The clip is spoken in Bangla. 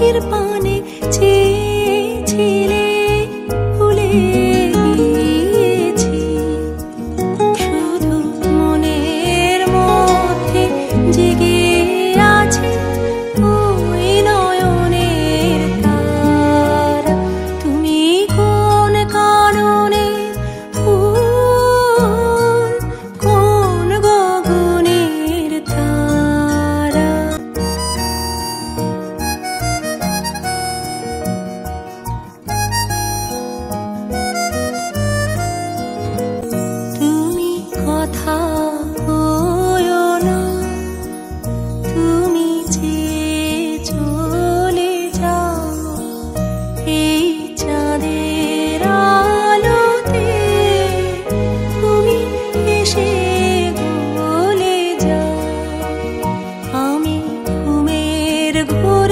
চোখের পানে চেয়েছিলে, ভুলে গিয়েছি। শুধু মনের মধ্যে জেগে আছে ওই নয়নের তারা। তুমি কোন কারণে ফুল, কোন গগনের তারা। তুমি কথা বলো না, তুমি যে চলে যাও এই চাঁদের আলোতে, তুমি এসে গলে যাও। আমি ঘুমের ঘোর